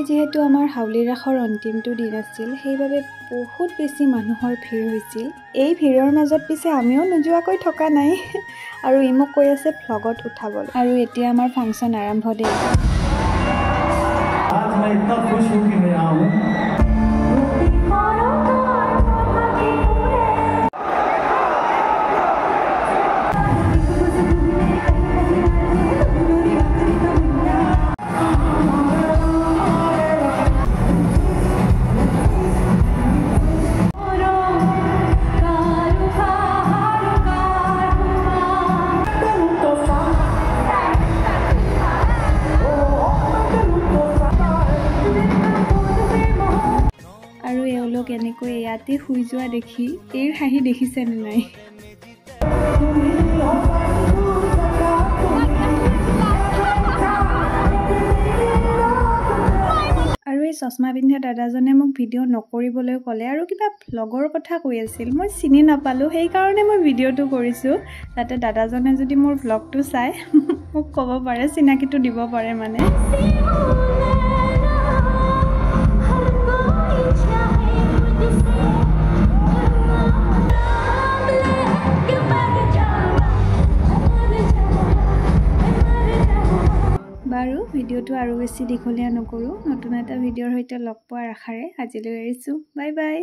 যেহেতু আমাৰ হাউলি ৰাসৰ অন্তিমটো দিন আছিল সেইবাবে বহুত বেছি মানুহৰ ভিৰ হৈছিল এই ভিৰৰ মাজত পিছে আমিও নোযোৱাকৈ থকা নাই আৰু ই মোক কৈ আছে ভ্লগত উঠাবলৈ আৰু এতিয়া আমাৰ ফাংচন আৰম্ভ দেই आज मैं इतना खुश हूं कि मैं आऊं আৰু এওঁলোক এনেকৈ ইয়াতে শুই যোৱা দেখি এইৰ হাঁহি দেখিছেনে নাই আৰু এই চশমা পিন্ধা দাদাজনে মোক ভিডিঅ' নকৰিবলৈ ক'লে আৰু কিবা ভ্লগৰ কথা কৈ আছিল মই চিনি নাপালোঁ সেইকাৰণে মই ভিডিঅ'টো কৰিছোঁ যাতে দাদাজনে যদি মোৰ ভ্লগটো চাই মোক ক'ব পাৰে চিনাকিটো দিব পাৰে মানে বাৰু ভিডিঅ'টো আৰু বেছি দীঘলীয়া নকৰোঁ নতুন এটা ভিডিঅ'ৰ সৈতে লগ পোৱাৰ আশাৰে আজিলৈ এৰিছোঁ বাই বাই